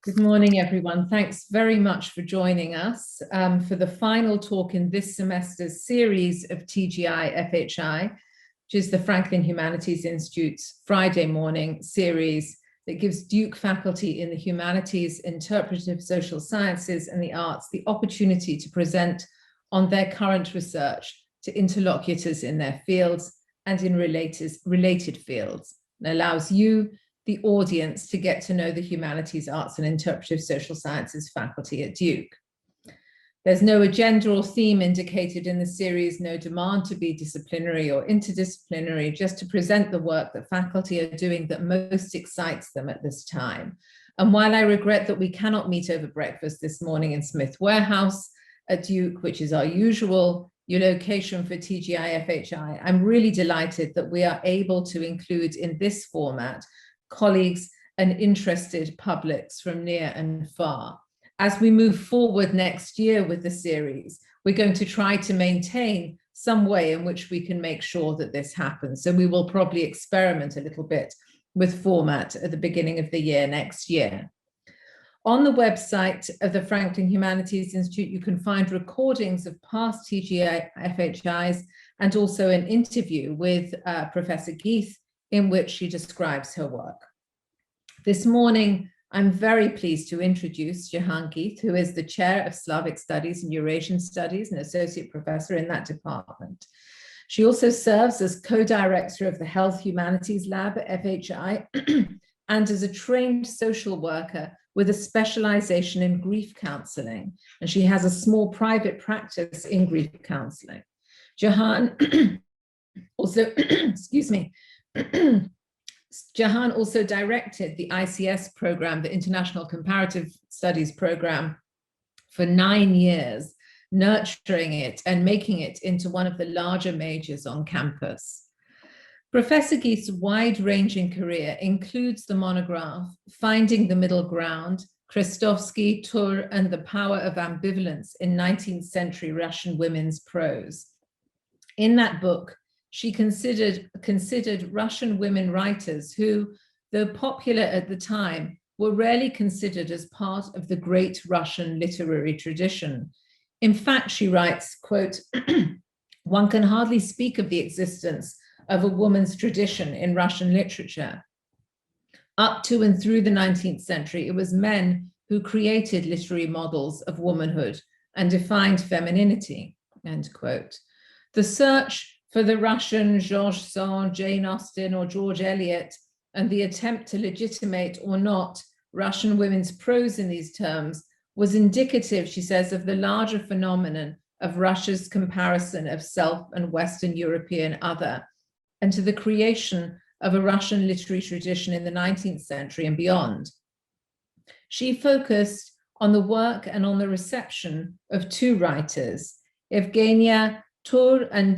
Good morning, everyone. Thanks very much for joining us for the final talk in this semester's series of TGI FHI, which is the Franklin Humanities Institute's Friday morning series that gives Duke faculty in the humanities, interpretive social sciences, and the arts the opportunity to present on their current research to interlocutors in their fields and in related fields, and allows you, the audience, to get to know the humanities, arts, and interpretive social sciences faculty at Duke. There's no agenda or theme indicated in the series, no demand to be disciplinary or interdisciplinary, just to present the work that faculty are doing that most excites them at this time. And while I regret that we cannot meet over breakfast this morning in Smith Warehouse at Duke, which is our usual location for TGI FHI, I'm really delighted that we are able to include in this format colleagues and interested publics from near and far. As we move forward next year with the series, we're going to try to maintain some way in which we can make sure that this happens. So we will probably experiment a little bit with format at the beginning of the year next year. On the website of the Franklin Humanities Institute, you can find recordings of past TGI FHIs and also an interview with Professor Gheith, in which she describes her work. This morning, I'm very pleased to introduce Jehanne Gheith, who is the Chair of Slavic Studies and Eurasian Studies and Associate Professor in that department. She also serves as co-director of the Health Humanities Lab at FHI and as a trained social worker with a specialization in grief counseling. And she has a small private practice in grief counseling. Jehanne also, excuse me, Jehanne also directed the ICS program, the International Comparative Studies program, for 9 years, nurturing it and making it into one of the larger majors on campus. Professor Gheith's wide-ranging career includes the monograph, Finding the Middle Ground, Krestovsky, Tur, and the Power of Ambivalence in 19th Century Russian Women's Prose. In that book, she considered Russian women writers who, though popular at the time, were rarely considered as part of the great Russian literary tradition. In fact, she writes, quote, "One can hardly speak of the existence of a woman's tradition in Russian literature. Up to and through the 19th century, it was men who created literary models of womanhood and defined femininity," end quote. The search for the Russian George Sand, Jane Austen, or George Eliot, and the attempt to legitimate or not Russian women's prose in these terms was indicative, she says, of the larger phenomenon of Russia's comparison of self and Western European other, and to the creation of a Russian literary tradition in the 19th century and beyond. She focused on the work and on the reception of two writers, Evgenia Tur and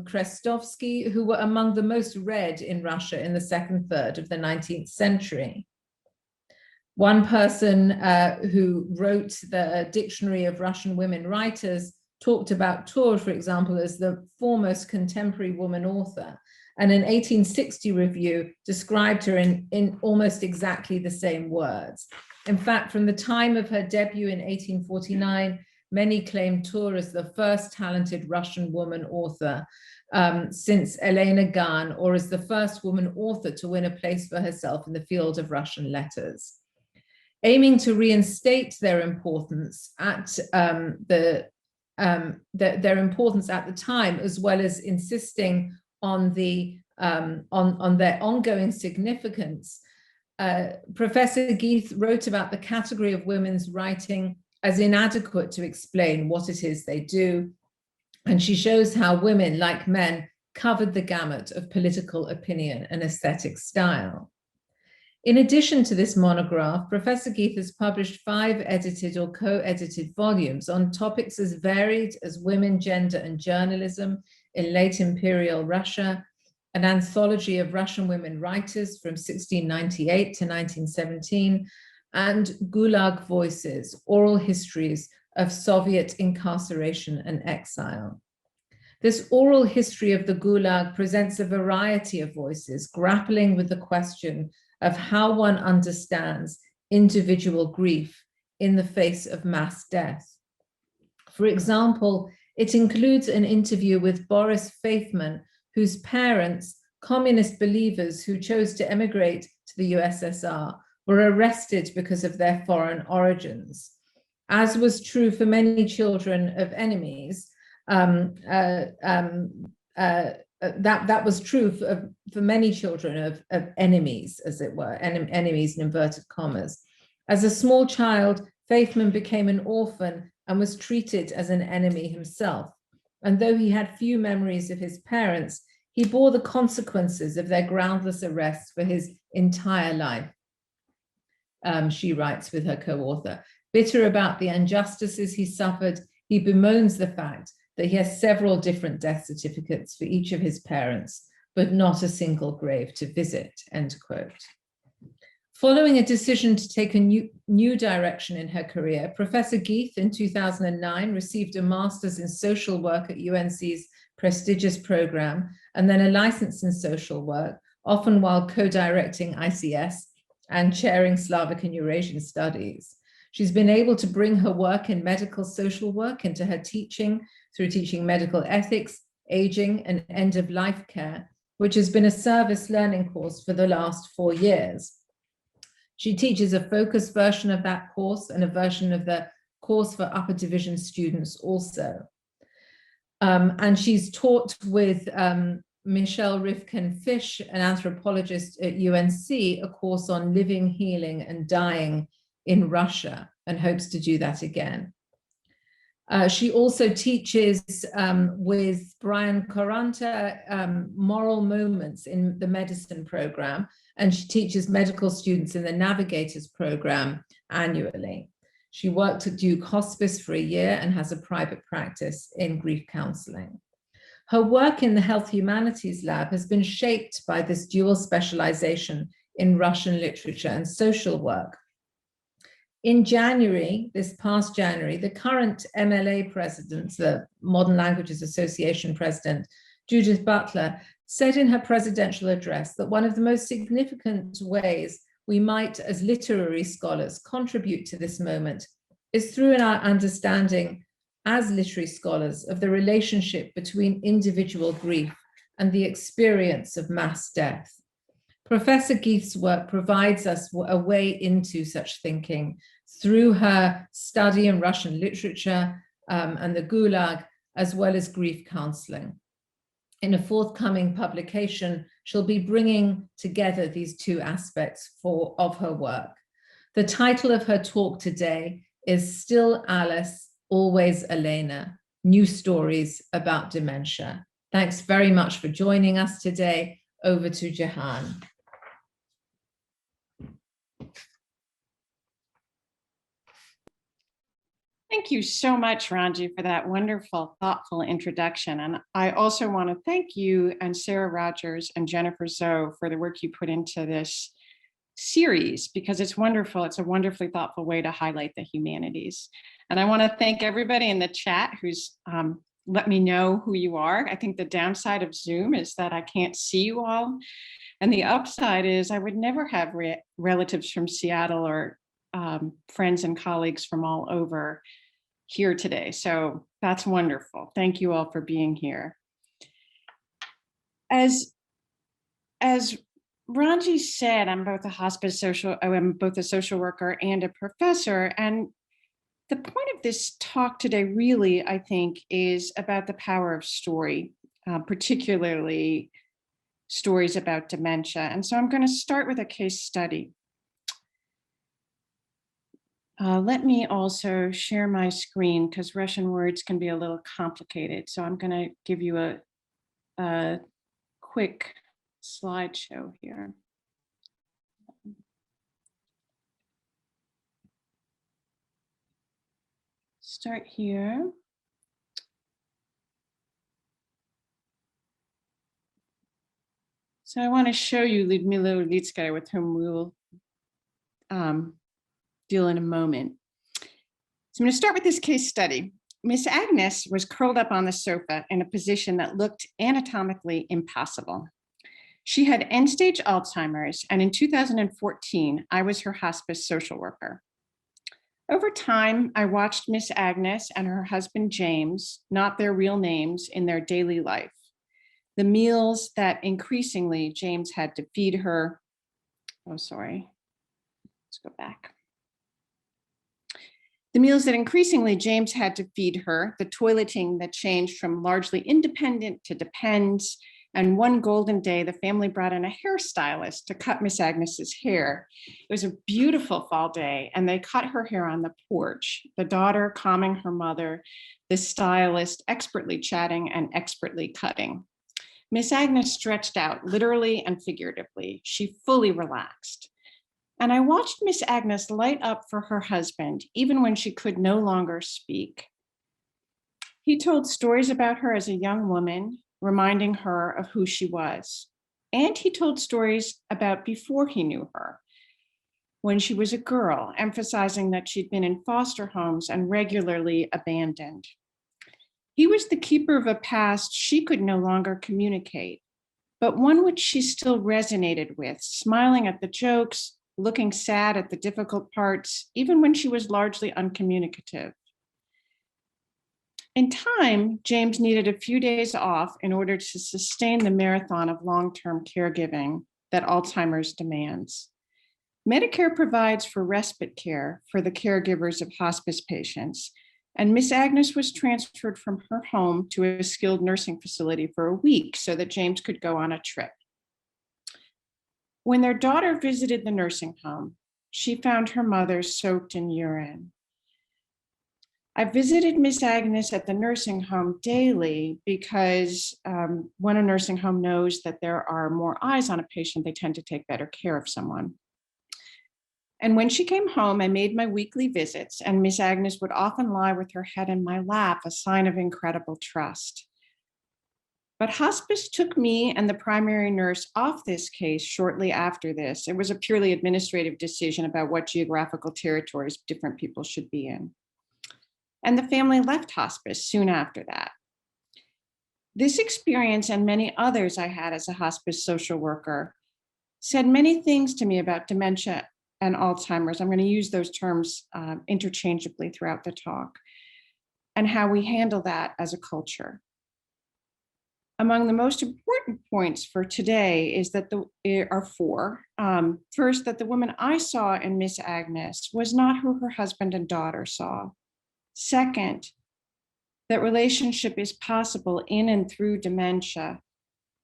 Krestovsky, who were among the most read in Russia in the second third of the 19th century. One person who wrote the Dictionary of Russian Women Writers talked about Tur, for example, as the foremost contemporary woman author, and an 1860 review described her in almost exactly the same words. In fact, from the time of her debut in 1849, many claim Tur as the first talented Russian woman author since Elena, or as the first woman author to win a place for herself in the field of Russian letters. Aiming to reinstate their importance at their importance at the time, as well as insisting on the on their ongoing significance, Professor Gheith wrote about the category of women's writing as inadequate to explain what it is they do. And she shows how women, like men, covered the gamut of political opinion and aesthetic style. In addition to this monograph, Professor Gheith has published 5 edited or co-edited volumes on topics as varied as women, gender, and journalism in late imperial Russia, an anthology of Russian women writers from 1698 to 1917, and Gulag Voices, oral histories of Soviet incarceration and exile. This oral history of the Gulag presents a variety of voices grappling with the question of how one understands individual grief in the face of mass death. For example, it includes an interview with Boris Faithman, whose parents, communist believers who chose to emigrate to the USSR, were arrested because of their foreign origins. As was true for many children of enemies, that was true for many children of enemies, as it were, enemies in inverted commas. As a small child, Faithman became an orphan and was treated as an enemy himself. And though he had few memories of his parents, he bore the consequences of their groundless arrests for his entire life. She writes with her co-author. Bitter about the injustices he suffered, he bemoans the fact that he has several different death certificates for each of his parents, but not a single grave to visit, end quote. Following a decision to take a new direction in her career, Professor Gheith in 2009 received a master's in social work at UNC's prestigious program, and then a license in social work, often while co-directing ICS and chairing Slavic and Eurasian studies. She's been able to bring her work in medical social work into her teaching through teaching medical ethics, aging, and end-of-life care, which has been a service learning course for the last 4 years. She teaches a focused version of that course and a version of the course for upper division students also. And she's taught with Michelle Rifkin-Fish, an anthropologist at UNC, a course on living, healing, and dying in Russia, and hopes to do that again. She also teaches with Brian Coranta moral moments in the medicine program, and she teaches medical students in the Navigators program annually. She worked at Duke Hospice for a year and has a private practice in grief counseling. Her work in the Health Humanities Lab has been shaped by this dual specialization in Russian literature and social work. In January, this past January, the current MLA president, the Modern Languages Association president, Judith Butler, said in her presidential address that one of the most significant ways we might, as literary scholars, contribute to this moment is through our understanding as literary scholars of the relationship between individual grief and the experience of mass death. Professor Gheith's work provides us a way into such thinking through her study in Russian literature and the Gulag, as well as grief counseling. In a forthcoming publication, she'll be bringing together these two aspects of her work. The title of her talk today is Still Alice, Always Elena, New Stories About Dementia. Thanks very much for joining us today. Over to Jehanne. Thank you so much, Ranji, for that wonderful, thoughtful introduction. And I also want to thank you and Sarah Rogers and Jennifer Zoe for the work you put into this series, because it's wonderful. It's a wonderfully thoughtful way to highlight the humanities. And I want to thank everybody in the chat who's let me know who you are. I think the downside of Zoom is that I can't see you all. And the upside is I would never have relatives from Seattle or friends and colleagues from all over here today. So that's wonderful. Thank you all for being here. As Ranji said, I'm both a social worker and a professor. And the point of this talk today really, I think, is about the power of story, particularly stories about dementia. And so I'm going to start with a case study. Let me also share my screen because Russian words can be a little complicated. So I'm going to give you a quick slideshow here. Start here. So I want to show you Lyudmila Ulitskaia, with whom we will deal in a moment. So I'm going to start with this case study. Miss Agnes was curled up on the sofa in a position that looked anatomically impossible. She had end-stage Alzheimer's, and in 2014, I was her hospice social worker. Over time, I watched Miss Agnes and her husband James, not their real names, in their daily life. The meals that increasingly James had to feed her. Oh, sorry. Let's go back. The meals that increasingly James had to feed her, the toileting that changed from largely independent to depends, and one golden day, the family brought in a hairstylist to cut Miss Agnes's hair. It was a beautiful fall day, and they cut her hair on the porch, the daughter calming her mother, the stylist expertly chatting and expertly cutting. Miss Agnes stretched out literally and figuratively. She fully relaxed. And I watched Miss Agnes light up for her husband, even when she could no longer speak. He told stories about her as a young woman, reminding her of who she was. And he told stories about before he knew her, when she was a girl, emphasizing that she'd been in foster homes and regularly abandoned. He was the keeper of a past she could no longer communicate, but one which she still resonated with, smiling at the jokes, looking sad at the difficult parts, even when she was largely uncommunicative. In time, James needed a few days off in order to sustain the marathon of long-term caregiving that Alzheimer's demands. Medicare provides for respite care for the caregivers of hospice patients, and Miss Agnes was transferred from her home to a skilled nursing facility for a week so that James could go on a trip. When their daughter visited the nursing home, she found her mother soaked in urine. I visited Miss Agnes at the nursing home daily because when a nursing home knows that there are more eyes on a patient, they tend to take better care of someone. And when she came home, I made my weekly visits, and Miss Agnes would often lie with her head in my lap, a sign of incredible trust. But hospice took me and the primary nurse off this case shortly after this. It was a purely administrative decision about what geographical territories different people should be in. And the family left hospice soon after that. This experience and many others I had as a hospice social worker said many things to me about dementia and Alzheimer's. I'm going to use those terms interchangeably throughout the talk, and how we handle that as a culture. Among the most important points for today is that there are four. First, that the woman I saw in Miss Agnes was not who her husband and daughter saw. Second, that relationship is possible in and through dementia.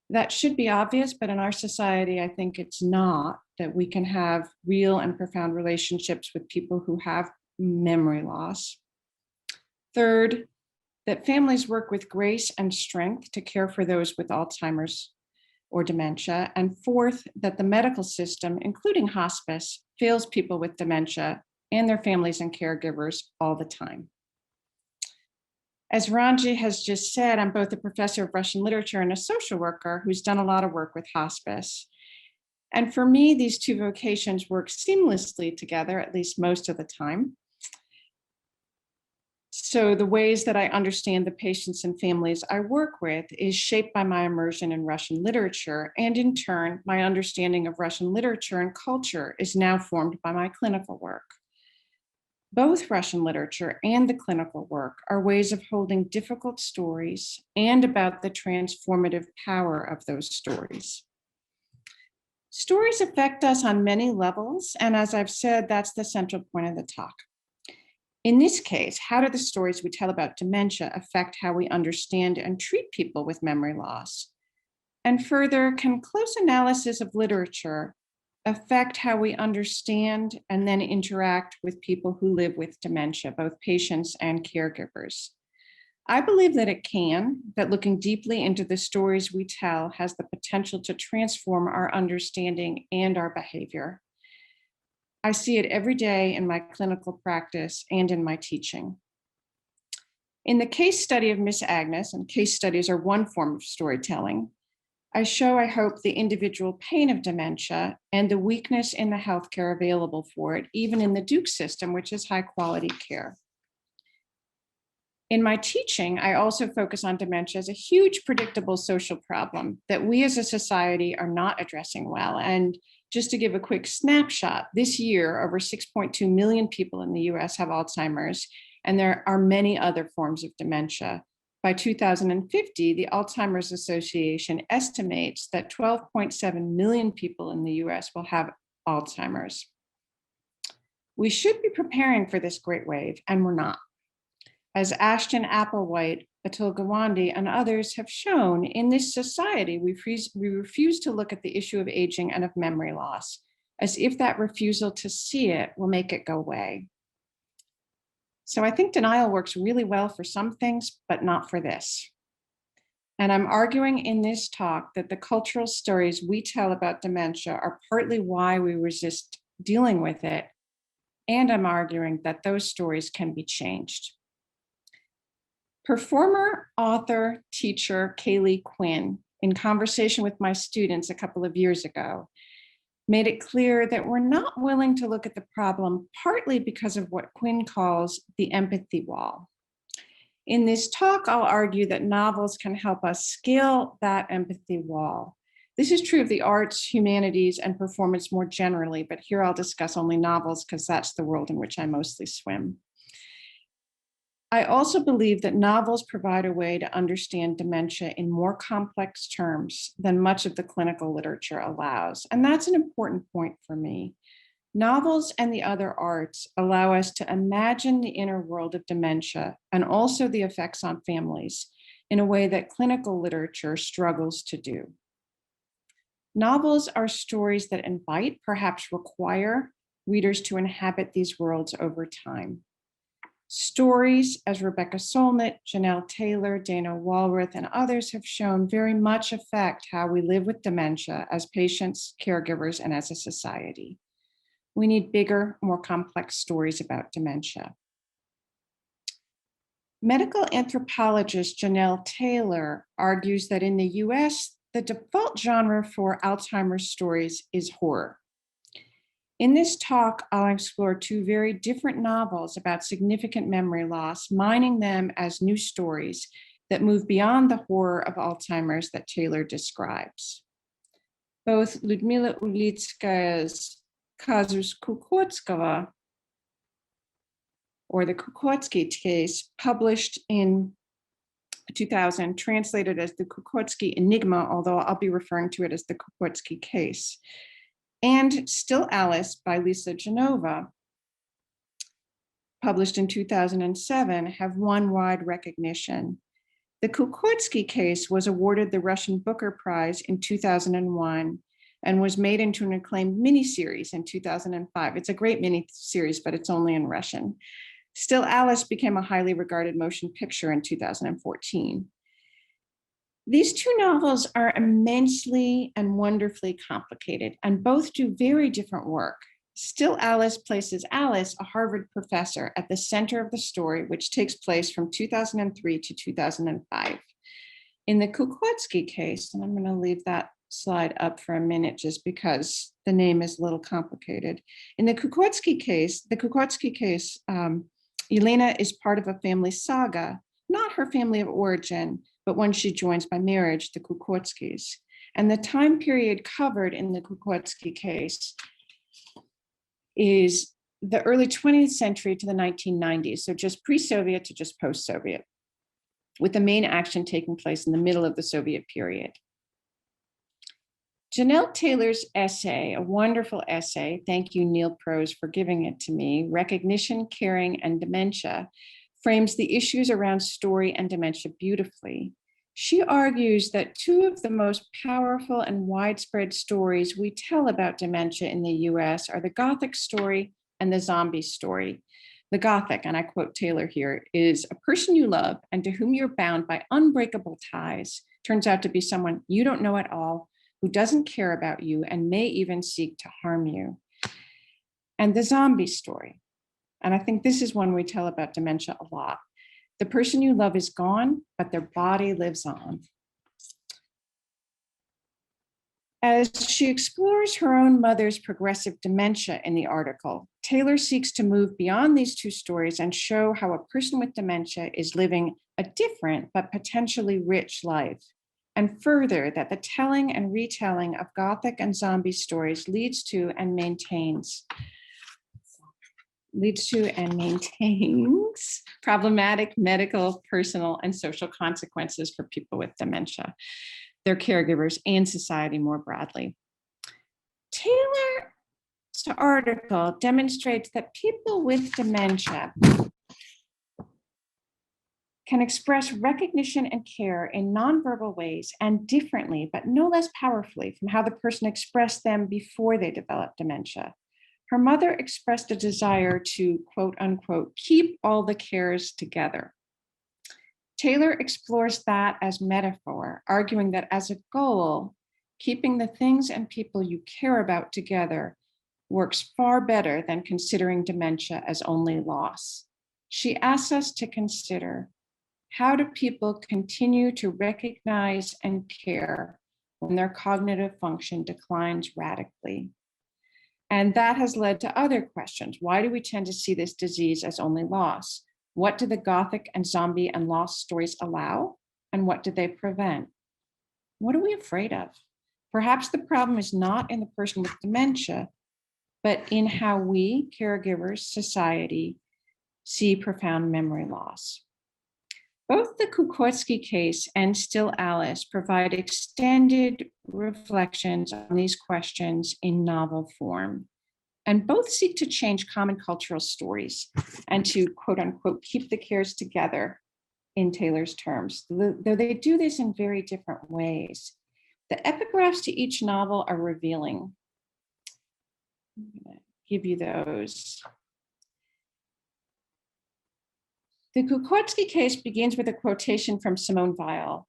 That should be obvious, but in our society, I think it's not, that we can have real and profound relationships with people who have memory loss. Third, that families work with grace and strength to care for those with Alzheimer's or dementia. And fourth, that the medical system, including hospice, fails people with dementia and their families and caregivers all the time. As Ranji has just said, I'm both a professor of Russian literature and a social worker who's done a lot of work with hospice. And for me, these two vocations work seamlessly together, at least most of the time. So the ways that I understand the patients and families I work with is shaped by my immersion in Russian literature. And in turn, my understanding of Russian literature and culture is now formed by my clinical work. Both Russian literature and the clinical work are ways of holding difficult stories and about the transformative power of those stories. Stories affect us on many levels, and as I've said, that's the central point of the talk. In this case, how do the stories we tell about dementia affect how we understand and treat people with memory loss? And further, can close analysis of literature affect how we understand and then interact with people who live with dementia, both patients and caregivers? I believe that it can, that looking deeply into the stories we tell has the potential to transform our understanding and our behavior. I see it every day in my clinical practice and in my teaching. In the case study of Miss Agnes, and case studies are one form of storytelling, I show, I hope, the individual pain of dementia and the weakness in the healthcare available for it, even in the Duke system, which is high quality care. In my teaching, I also focus on dementia as a huge predictable social problem that we as a society are not addressing well. And just to give a quick snapshot, this year, over 6.2 million people in the US have Alzheimer's, and there are many other forms of dementia. By 2050, the Alzheimer's Association estimates that 12.7 million people in the US will have Alzheimer's. We should be preparing for this great wave, and we're not. As Ashton Applewhite, Atul Gawande, and others have shown, in this society, we refuse to look at the issue of aging and of memory loss, as if that refusal to see it will make it go away. So I think denial works really well for some things, but not for this. And I'm arguing in this talk that the cultural stories we tell about dementia are partly why we resist dealing with it. And I'm arguing that those stories can be changed. Performer, author, teacher Kaylee Quinn, in conversation with my students a couple of years ago, made it clear that we're not willing to look at the problem partly because of what Quinn calls the empathy wall. In this talk, I'll argue that novels can help us scale that empathy wall. This is true of the arts, humanities, and performance more generally, but here I'll discuss only novels because that's the world in which I mostly swim. I also believe that novels provide a way to understand dementia in more complex terms than much of the clinical literature allows. And that's an important point for me. Novels and the other arts allow us to imagine the inner world of dementia and also the effects on families in a way that clinical literature struggles to do. Novels are stories that invite, perhaps require, readers to inhabit these worlds over time. Stories, as Rebecca Solnit, Janelle Taylor, Dana Walrath, and others have shown, very much affect how we live with dementia as patients, caregivers, and as a society. We need bigger, more complex stories about dementia. Medical anthropologist Janelle Taylor argues that in the US, the default genre for Alzheimer's stories is horror. In this talk, I'll explore two very different novels about significant memory loss, mining them as new stories that move beyond the horror of Alzheimer's that Taylor describes. Both Ludmila Ulitskaia's Kazus Kukotskova, or the Kukotsky Case, published in 2000, translated as the Kukotsky Enigma, although I'll be referring to it as the Kukotsky Case, and Still Alice by Lisa Genova, published in 2007, have won wide recognition. The Kukotsky Case was awarded the Russian Booker Prize in 2001 and was made into an acclaimed miniseries in 2005. It's a great miniseries, but it's only in Russian. Still Alice became a highly regarded motion picture in 2014. These two novels are immensely and wonderfully complicated, and both do very different work. Still Alice places Alice, a Harvard professor, at the center of the story, which takes place from 2003 to 2005. In the Kukotsky Case, and I'm going to leave that slide up for a minute just because the name is a little complicated. In the Kukotsky Case, Elena is part of a family saga, not her family of origin, but one she joins by marriage, the Kukotskys. And the time period covered in the Kukotsky Case is the early 20th century to the 1990s, so just pre-Soviet to just post-Soviet, with the main action taking place in the middle of the Soviet period. Janelle Taylor's essay, a wonderful essay, thank you Neil Prose for giving it to me, Recognition, Caring, and Dementia, frames the issues around story and dementia beautifully. She argues that two of the most powerful and widespread stories we tell about dementia in the US are the Gothic story and the zombie story. The Gothic, and I quote Taylor here, is a person you love and to whom you're bound by unbreakable ties, turns out to be someone you don't know at all, who doesn't care about you and may even seek to harm you. And the zombie story, and I think this is one we tell about dementia a lot. The person you love is gone, but their body lives on. As she explores her own mother's progressive dementia in the article, Taylor seeks to move beyond these two stories and show how a person with dementia is living a different but potentially rich life. And further, that the telling and retelling of Gothic and zombie stories leads to and maintains problematic medical, personal, and social consequences for people with dementia, their caregivers, and society more broadly. Taylor's article demonstrates that people with dementia can express recognition and care in nonverbal ways and differently, but no less powerfully from how the person expressed them before they developed dementia. Her mother expressed a desire to, quote unquote, keep all the cares together. Taylor explores that as metaphor, arguing that as a goal, keeping the things and people you care about together works far better than considering dementia as only loss. She asks us to consider, how do people continue to recognize and care when their cognitive function declines radically? And that has led to other questions. Why do we tend to see this disease as only loss? What do the Gothic and zombie and loss stories allow? And what do they prevent? What are we afraid of? Perhaps the problem is not in the person with dementia, but in how we, caregivers, society, see profound memory loss. Both the Kukotsky case and Still Alice provide extended reflections on these questions in novel form. And both seek to change common cultural stories and to, quote unquote, keep the cares together in Taylor's terms, though they do this in very different ways. The epigraphs to each novel are revealing. I'm going to give you those. The Kukotsky case begins with a quotation from Simone Weil,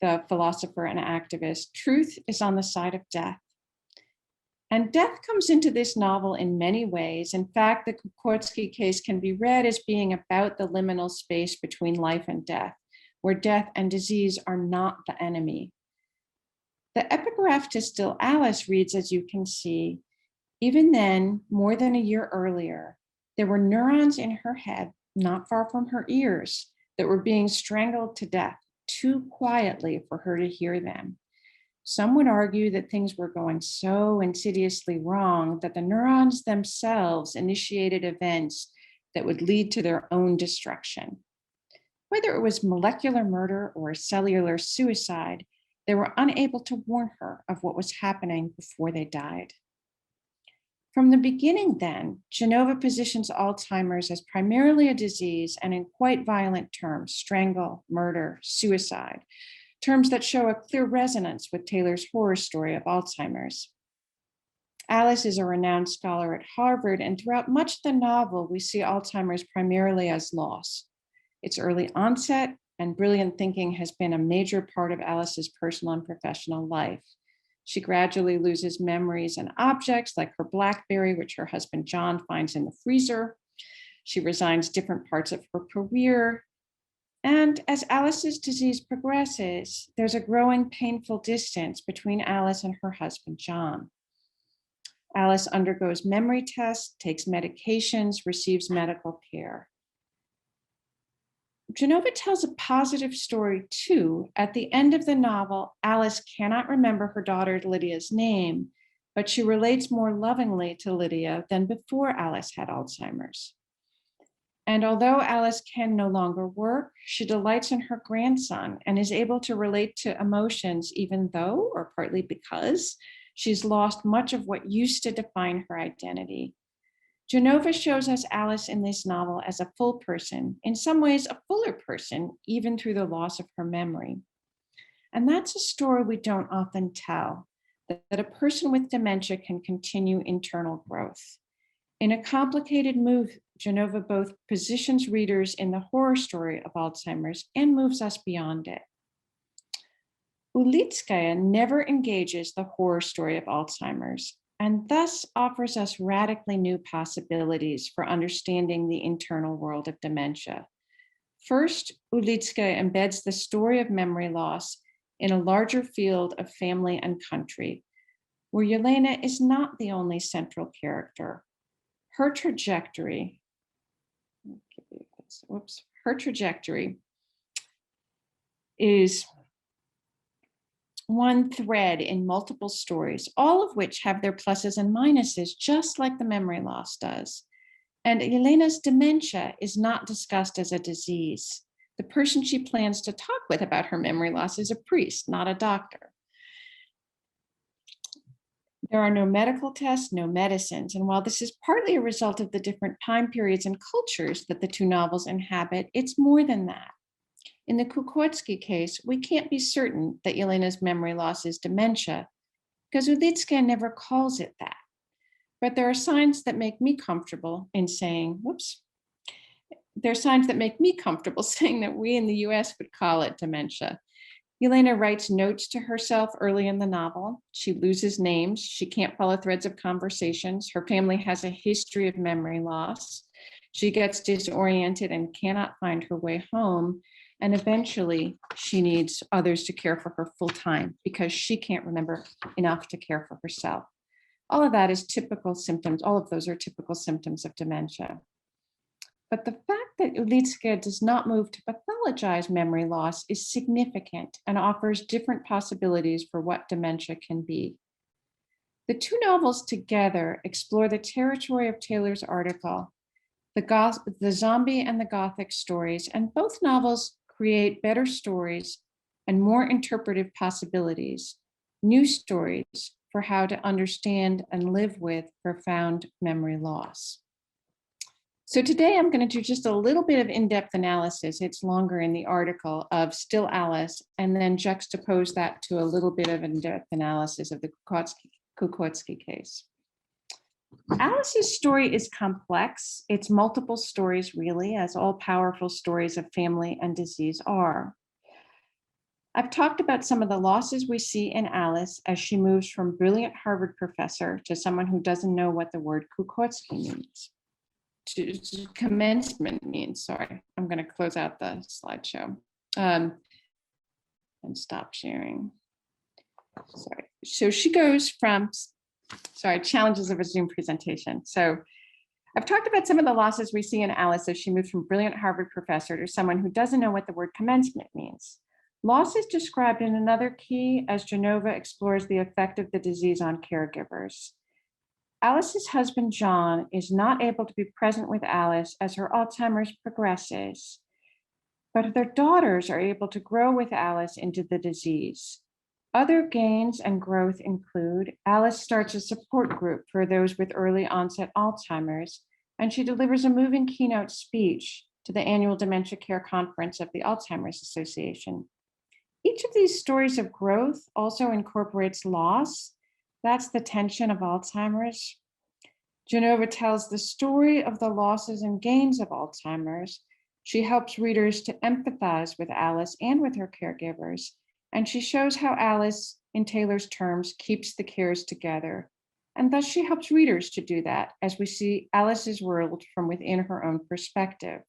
the philosopher and activist. Truth is on the side of death. And death comes into this novel in many ways. In fact, the Kukotsky case can be read as being about the liminal space between life and death, where death and disease are not the enemy. The epigraph to Still Alice reads, as you can see, even then, more than a year earlier, there were neurons in her head, not far from her ears, that were being strangled to death too quietly for her to hear them. Some would argue that things were going so insidiously wrong that the neurons themselves initiated events that would lead to their own destruction. Whether it was molecular murder or cellular suicide, they were unable to warn her of what was happening before they died. From the beginning then, Genova positions Alzheimer's as primarily a disease and in quite violent terms, strangle, murder, suicide, terms that show a clear resonance with Taylor's horror story of Alzheimer's. Alice is a renowned scholar at Harvard, and throughout much of the novel, we see Alzheimer's primarily as loss. Its early onset and brilliant thinking has been a major part of Alice's personal and professional life. She gradually loses memories and objects like her BlackBerry, which her husband John finds in the freezer. She resigns different parts of her career. And as Alice's disease progresses, there's a growing painful distance between Alice and her husband John. Alice undergoes memory tests, takes medications, receives medical care. Genova tells a positive story too. At the end of the novel, Alice cannot remember her daughter Lydia's name, but she relates more lovingly to Lydia than before Alice had Alzheimer's. And although Alice can no longer work, she delights in her grandson and is able to relate to emotions even though, or partly because, she's lost much of what used to define her identity. Genova shows us Alice in this novel as a full person, in some ways a fuller person, even through the loss of her memory. And that's a story we don't often tell, that a person with dementia can continue internal growth. In a complicated move, Genova both positions readers in the horror story of Alzheimer's and moves us beyond it. Ulitskaia never engages the horror story of Alzheimer's, and thus offers us radically new possibilities for understanding the internal world of dementia. First, Ulitskaia embeds the story of memory loss in a larger field of family and country, where Elena is not the only central character. Her trajectory, her trajectory is one thread in multiple stories, all of which have their pluses and minuses, just like the memory loss does. And Elena's dementia is not discussed as a disease. The person she plans to talk with about her memory loss is a priest, not a doctor. There are no medical tests, no medicines. And while this is partly a result of the different time periods and cultures that the two novels inhabit, it's more than that. In the Kukotsky case, we can't be certain that Elena's memory loss is dementia because Ulitskaia never calls it that. But there are signs that make me comfortable in saying, there are signs that make me comfortable saying that we in the US would call it dementia. Elena writes notes to herself early in the novel. She loses names. She can't follow threads of conversations. Her family has a history of memory loss. She gets disoriented and cannot find her way home. And eventually she needs others to care for her full time because she can't remember enough to care for herself. All of that is typical symptoms. All of those are typical symptoms of dementia. But the fact that Ulitskaia does not move to pathologize memory loss is significant and offers different possibilities for what dementia can be. The two novels together explore the territory of Taylor's article, the zombie and the Gothic stories, and both novels create better stories and more interpretive possibilities, new stories for how to understand and live with profound memory loss. So today I'm going to do just a little bit of in-depth analysis. It's longer in the article of Still Alice, and then juxtapose that to a little bit of in-depth analysis of the Kukotsky case. Alice's story is complex. It's multiple stories, really, as all powerful stories of family and disease are. I've talked about some of the losses we see in Alice as she moves from brilliant Harvard professor to someone who doesn't know what the word Kukotsky means. To commencement means, sorry. I'm going to close out the slideshow and stop sharing. Sorry. So she goes from, challenges of a Zoom presentation. So I've talked about some of the losses we see in Alice as she moves from brilliant Harvard professor to someone who doesn't know what the word commencement means. Loss is described in another key as Genova explores the effect of the disease on caregivers. Alice's husband, John, is not able to be present with Alice as her Alzheimer's progresses, but their daughters are able to grow with Alice into the disease. Other gains and growth include Alice starts a support group for those with early onset Alzheimer's, and she delivers a moving keynote speech to the annual Dementia Care Conference of the Alzheimer's Association. Each of these stories of growth also incorporates loss. That's the tension of Alzheimer's. Genova tells the story of the losses and gains of Alzheimer's. She helps readers to empathize with Alice and with her caregivers, and she shows how Alice, in Taylor's terms, keeps the cares together. And thus she helps readers to do that as we see Alice's world from within her own perspective.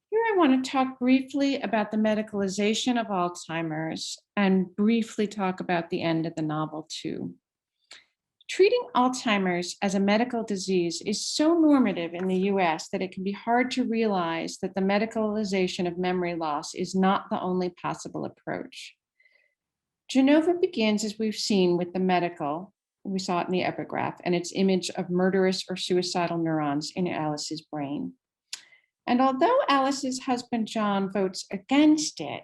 Here I want to talk briefly about the medicalization of Alzheimer's and briefly talk about the end of the novel too. Treating Alzheimer's as a medical disease is so normative in the US that it can be hard to realize that the medicalization of memory loss is not the only possible approach. Genova begins, as we've seen, with the medical, we saw it in the epigraph, and its image of murderous or suicidal neurons in Alice's brain. And although Alice's husband, John, votes against it,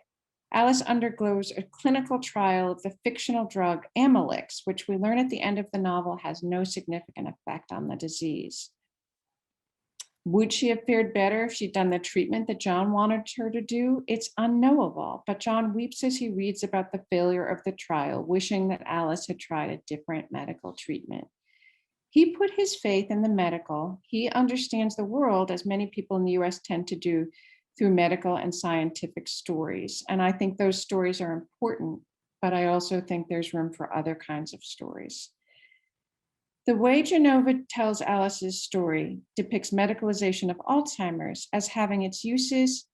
Alice undergoes a clinical trial of the fictional drug Amylyx, which we learn at the end of the novel has no significant effect on the disease. Would she have fared better if she'd done the treatment that John wanted her to do? It's unknowable, but John weeps as he reads about the failure of the trial, wishing that Alice had tried a different medical treatment. He put his faith in the medical. He understands the world, as many people in the US tend to do, through medical and scientific stories. And I think those stories are important, but I also think there's room for other kinds of stories. The way Genova tells Alice's story depicts medicalization of Alzheimer's as having its uses,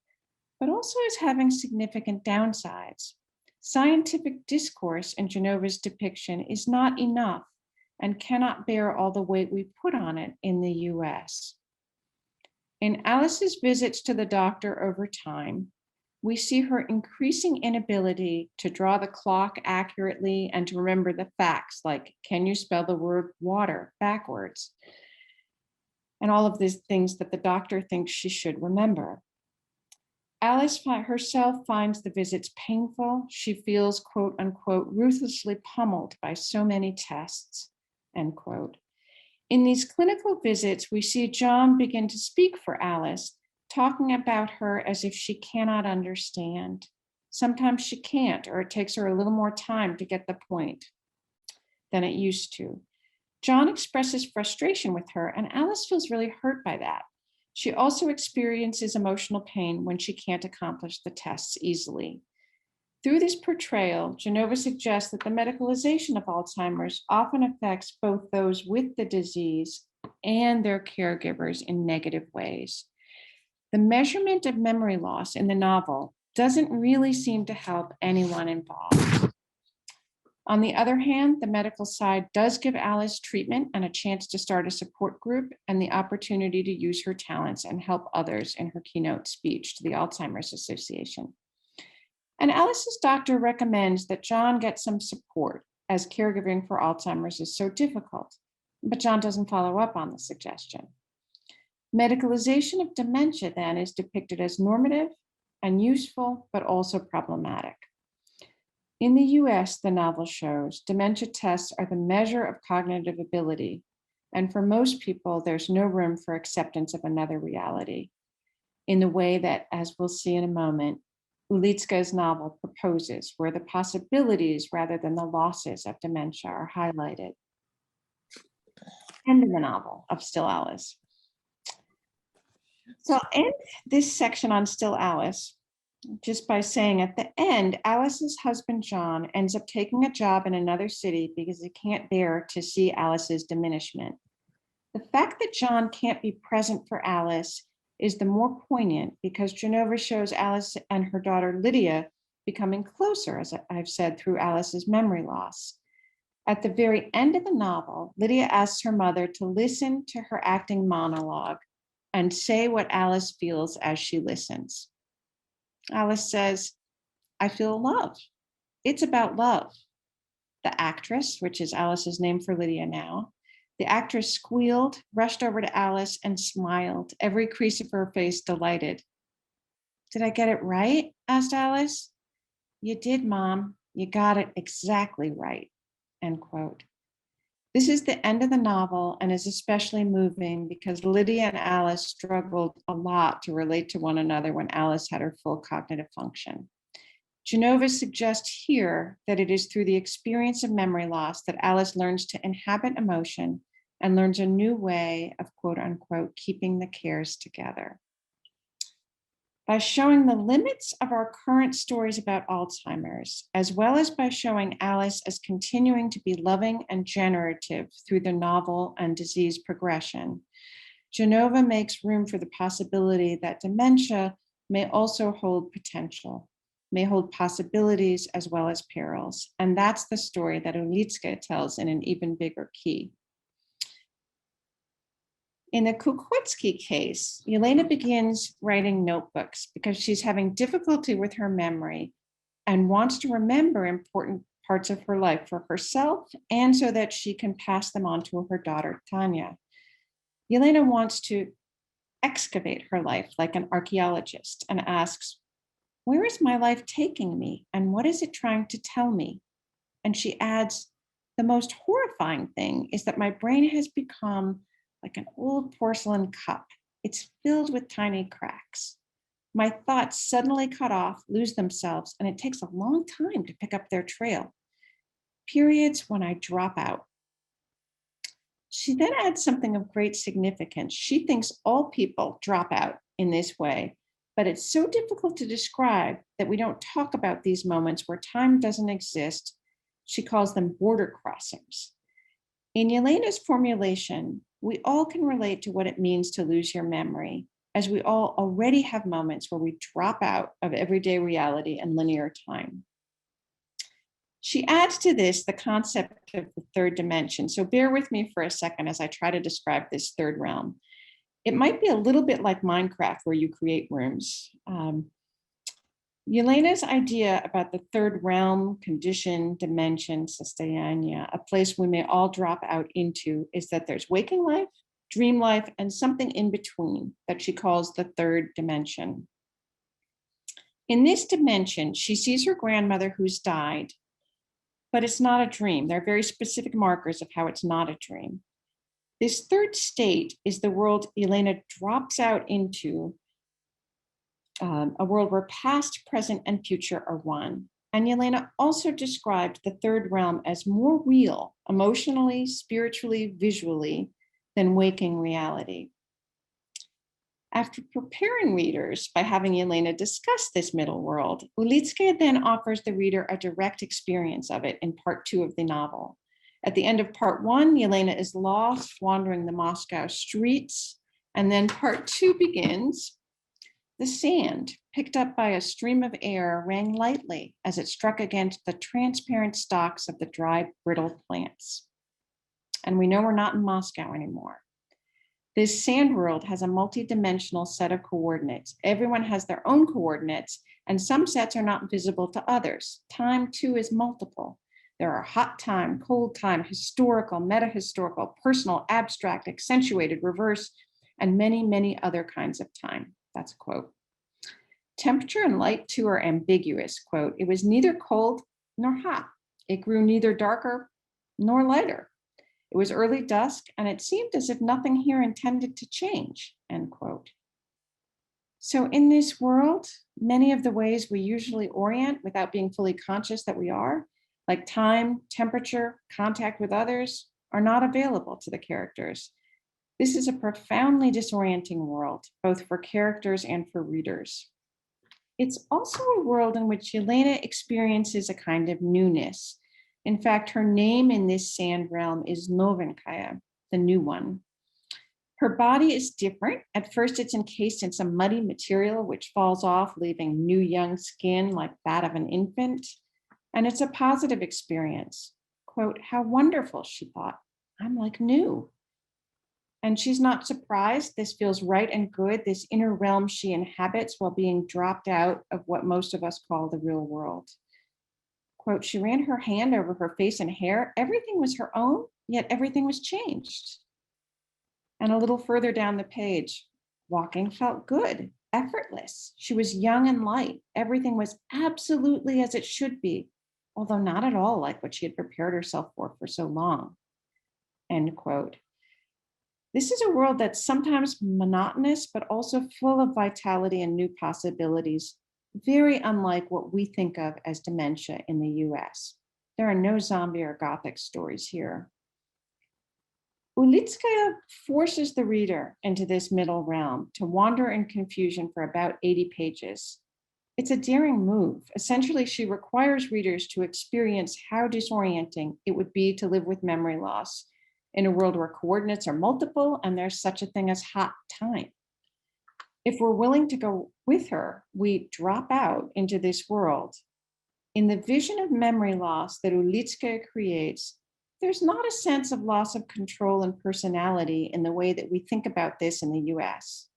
but also as having significant downsides. Scientific discourse in Genova's depiction is not enough and cannot bear all the weight we put on it in the US. In Alice's visits to the doctor over time, we see her increasing inability to draw the clock accurately and to remember the facts, like, can you spell the word water backwards? And all of these things that the doctor thinks she should remember. Alice herself finds the visits painful. She feels, quote unquote, ruthlessly pummeled by so many tests, end quote. In these clinical visits, we see John begin to speak for Alice, talking about her as if she cannot understand. Sometimes she can't, or it takes her a little more time to get the point than it used to. John expresses frustration with her, and Alice feels really hurt by that. She also experiences emotional pain when she can't accomplish the tests easily. Through this portrayal, Genova suggests that the medicalization of Alzheimer's often affects both those with the disease and their caregivers in negative ways. The measurement of memory loss in the novel doesn't really seem to help anyone involved. On the other hand, the medical side does give Alice treatment and a chance to start a support group and the opportunity to use her talents and help others in her keynote speech to the Alzheimer's Association. And Alice's doctor recommends that John get some support, as caregiving for Alzheimer's is so difficult, but John doesn't follow up on the suggestion. Medicalization of dementia then is depicted as normative and useful, but also problematic. In the US, the novel shows, dementia tests are the measure of cognitive ability, and for most people, there's no room for acceptance of another reality, in the way that, as we'll see in a moment, Ulitskaia's novel proposes, where the possibilities rather than the losses of dementia are highlighted. End of the novel of Still Alice. So I'll end this section on Still Alice just by saying at the end, Alice's husband, John, ends up taking a job in another city because he can't bear to see Alice's diminishment. The fact that John can't be present for Alice is the more poignant because Genova shows Alice and her daughter Lydia becoming closer, as I've said, through Alice's memory loss. At the very end of the novel, Lydia asks her mother to listen to her acting monologue and say what Alice feels as she listens. Alice says, I feel love. It's about love. The actress, which is Alice's name for Lydia now, the actress squealed, rushed over to Alice and smiled, every crease of her face delighted. Did I get it right? Asked Alice. You did, Mom. You got it exactly right, end quote. This is the end of the novel and is especially moving because Lydia and Alice struggled a lot to relate to one another when Alice had her full cognitive function. Genova suggests here that it is through the experience of memory loss that Alice learns to inhabit emotion and learns a new way of, quote unquote, keeping the cares together. By showing the limits of our current stories about Alzheimer's, as well as by showing Alice as continuing to be loving and generative through the novel and disease progression, Genova makes room for the possibility that dementia may also hold potential, may hold possibilities as well as perils. And that's the story that Ulitskaia tells in an even bigger key. In the Kukotsky case, Elena begins writing notebooks because she's having difficulty with her memory and wants to remember important parts of her life for herself and so that she can pass them on to her daughter, Tanya. Elena wants to excavate her life like an archaeologist and asks, where is my life taking me and what is it trying to tell me? And she adds, the most horrifying thing is that my brain has become like an old porcelain cup. It's filled with tiny cracks. My thoughts suddenly cut off, lose themselves, and it takes a long time to pick up their trail. Periods when I drop out. She then adds something of great significance. She thinks all people drop out in this way, but it's so difficult to describe that we don't talk about these moments where time doesn't exist. She calls them border crossings. In Elena's formulation, we all can relate to what it means to lose your memory, as we all already have moments where we drop out of everyday reality and linear time. She adds to this the concept of the third dimension. So bear with me for a second as I try to describe this third realm. It might be a little bit like Minecraft, where you create rooms. Elena's idea about the third realm, condition, dimension, состояние, a place we may all drop out into, is that there's waking life, dream life, and something in between that she calls the third dimension. In this dimension, she sees her grandmother who's died, but it's not a dream. There are very specific markers of how it's not a dream. This third state is the world Elena drops out into, a world where past, present, and future are one. And Elena also described the third realm as more real, emotionally, spiritually, visually, than waking reality. After preparing readers by having Elena discuss this middle world, Ulitskaia then offers the reader a direct experience of it in part 2 of the novel. At the end of part 1, Elena is lost, wandering the Moscow streets, and then part 2 begins. The sand, picked up by a stream of air, rang lightly as it struck against the transparent stalks of the dried, brittle plants. And we know we're not in Moscow anymore. This sand world has a multi-dimensional set of coordinates. Everyone has their own coordinates, and some sets are not visible to others. Time, too, is multiple. There are hot time, cold time, historical, meta-historical, personal, abstract, accentuated, reverse, and many, many other kinds of time. That's a quote. Temperature and light, too, are ambiguous. Quote, it was neither cold nor hot. It grew neither darker nor lighter. It was early dusk, and it seemed as if nothing here intended to change, end quote. So in this world, many of the ways we usually orient without being fully conscious that we are, like time, temperature, contact with others, are not available to the characters. This is a profoundly disorienting world, both for characters and for readers. It's also a world in which Elena experiences a kind of newness. In fact, her name in this sand realm is Novenskaya, the new one. Her body is different. At first, it's encased in some muddy material which falls off, leaving new young skin like that of an infant. And it's a positive experience. Quote, how wonderful, she thought. I'm like new. And she's not surprised. This feels right and good, this inner realm she inhabits while being dropped out of what most of us call the real world. Quote, she ran her hand over her face and hair. Everything was her own, yet everything was changed. And a little further down the page, walking felt good, effortless. She was young and light. Everything was absolutely as it should be, although not at all like what she had prepared herself for so long, end quote. This is a world that's sometimes monotonous, but also full of vitality and new possibilities, very unlike what we think of as dementia in the US. There are no zombie or Gothic stories here. Ulitskaia forces the reader into this middle realm to wander in confusion for about 80 pages. It's a daring move. Essentially, she requires readers to experience how disorienting it would be to live with memory loss in a world where coordinates are multiple and there's such a thing as hot time. If we're willing to go with her, we drop out into this world. In the vision of memory loss that Ulitskaia creates, there's not a sense of loss of control and personality in the way that we think about this in the US.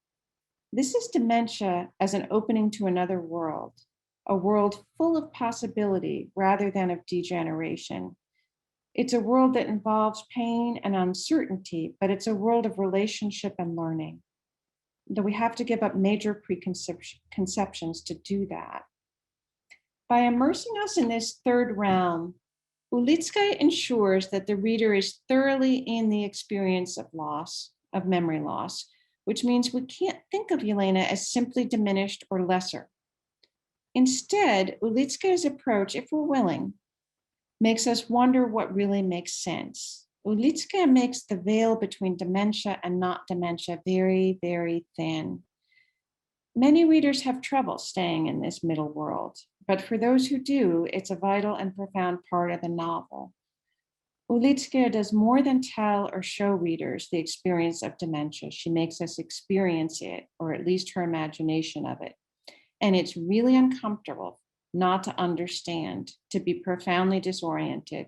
This is dementia as an opening to another world, a world full of possibility rather than of degeneration. It's a world that involves pain and uncertainty, but it's a world of relationship and learning. Though we have to give up major preconceptions to do that. By immersing us in this third realm, Ulitskaia ensures that the reader is thoroughly in the experience of loss, of memory loss, which means we can't think of Elena as simply diminished or lesser. Instead, Ulitskaia's approach, if we're willing, makes us wonder what really makes sense. Ulitskaia makes the veil between dementia and not dementia very, very thin. Many readers have trouble staying in this middle world, but for those who do, it's a vital and profound part of the novel. Ulitskaia does more than tell or show readers the experience of dementia. She makes us experience it, or at least her imagination of it. And it's really uncomfortable not to understand, to be profoundly disoriented,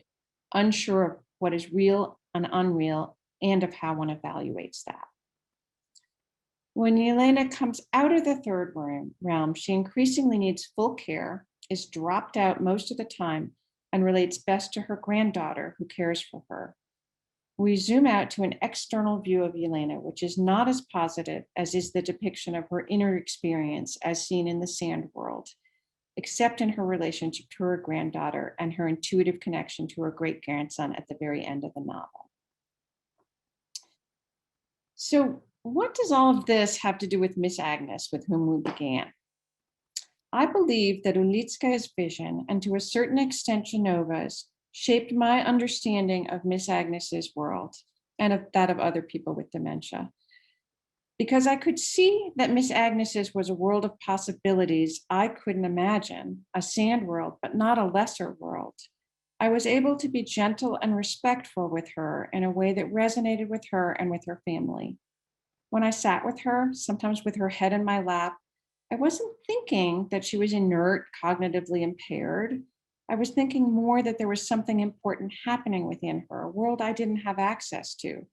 unsure of what is real and unreal, and of how one evaluates that. When Elena comes out of the third realm, she increasingly needs full care, is dropped out most of the time, and relates best to her granddaughter who cares for her. We zoom out to an external view of Elena, which is not as positive as is the depiction of her inner experience as seen in the sand world, except in her relationship to her granddaughter and her intuitive connection to her great-grandson at the very end of the novel. So what does all of this have to do with Miss Agnes, with whom we began? I believe that Ulitskaia's vision, and to a certain extent Genova's, shaped my understanding of Miss Agnes's world and of that of other people with dementia. Because I could see that Miss Agnes's was a world of possibilities I couldn't imagine, a sand world, but not a lesser world. I was able to be gentle and respectful with her in a way that resonated with her and with her family. When I sat with her, sometimes with her head in my lap, I wasn't thinking that she was inert, cognitively impaired. I was thinking more that there was something important happening within her, a world I didn't have access to.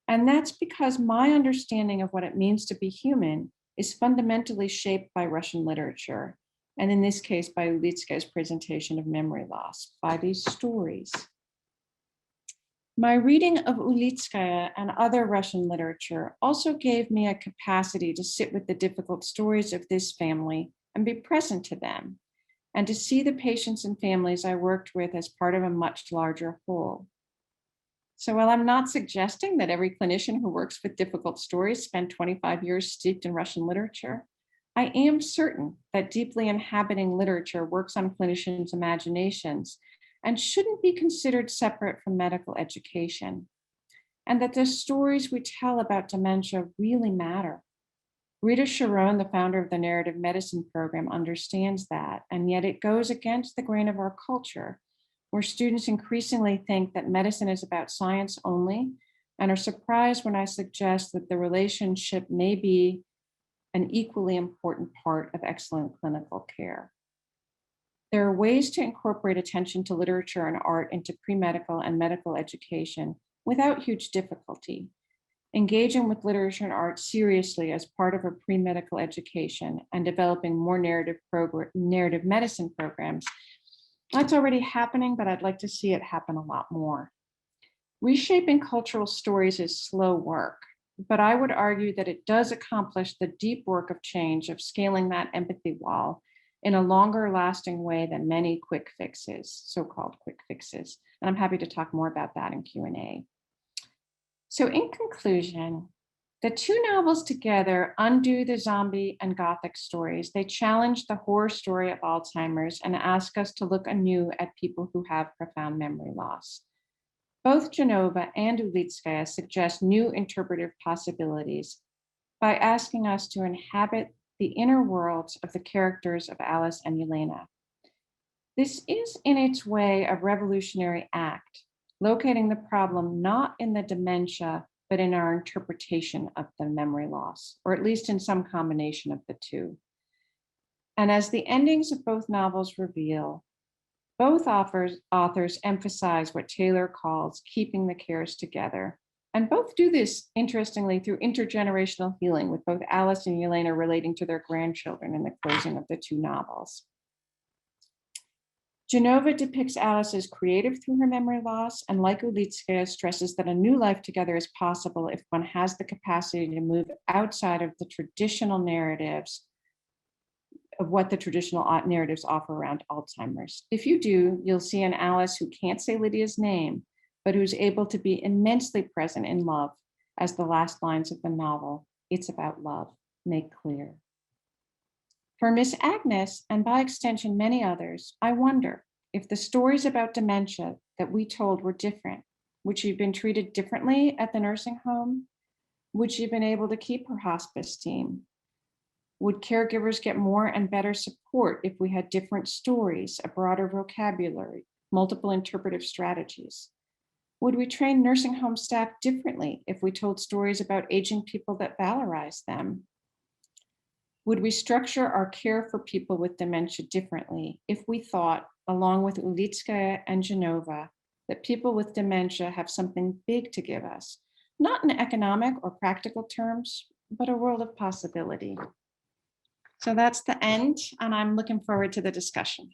And that's because my understanding of what it means to be human is fundamentally shaped by Russian literature, and in this case, by Ulitskaia's presentation of memory loss, by these stories. My reading of Ulitskaia and other Russian literature also gave me a capacity to sit with the difficult stories of this family and be present to them, and to see the patients and families I worked with as part of a much larger whole. So while I'm not suggesting that every clinician who works with difficult stories spend 25 years steeped in Russian literature, I am certain that deeply inhabiting literature works on clinicians' imaginations and shouldn't be considered separate from medical education, and that the stories we tell about dementia really matter. Rita Sharon, the founder of the narrative medicine program, understands that, and yet it goes against the grain of our culture, where students increasingly think that medicine is about science only and are surprised when I suggest that the relationship may be an equally important part of excellent clinical care. There are ways to incorporate attention to literature and art into pre-medical and medical education without huge difficulty. Engaging with literature and art seriously as part of a pre-medical education and developing more narrative medicine programs, that's already happening, but I'd like to see it happen a lot more. Reshaping cultural stories is slow work, but I would argue that it does accomplish the deep work of change, of scaling that empathy wall in a longer lasting way than many quick fixes, so-called quick fixes. And I'm happy to talk more about that in Q&A. So in conclusion, the two novels together undo the zombie and Gothic stories. They challenge the horror story of Alzheimer's and ask us to look anew at people who have profound memory loss. Both Genova and Ulitskaia suggest new interpretive possibilities by asking us to inhabit the inner worlds of the characters of Alice and Elena. This is in its way a revolutionary act, locating the problem not in the dementia, but in our interpretation of the memory loss, or at least in some combination of the two. And as the endings of both novels reveal, both authors emphasize what Taylor calls keeping the cares together. And both do this, interestingly, through intergenerational healing, with both Alice and Elena relating to their grandchildren in the closing of the two novels. Genova depicts Alice as creative through her memory loss, and like Ulitskaia, stresses that a new life together is possible if one has the capacity to move outside of the traditional narratives of what the traditional narratives offer around Alzheimer's. If you do, you'll see an Alice who can't say Lydia's name, but who's able to be immensely present in love, as the last lines of the novel, "It's about love," make clear. For Miss Agnes, and by extension many others, I wonder if the stories about dementia that we told were different. Would she have been treated differently at the nursing home? Would she have been able to keep her hospice team? Would caregivers get more and better support if we had different stories, a broader vocabulary, multiple interpretive strategies? Would we train nursing home staff differently if we told stories about aging people that valorize them? Would we structure our care for people with dementia differently if we thought, along with Ulitskaia and Genova, that people with dementia have something big to give us, not in economic or practical terms, but a world of possibility? So that's the end, and I'm looking forward to the discussion.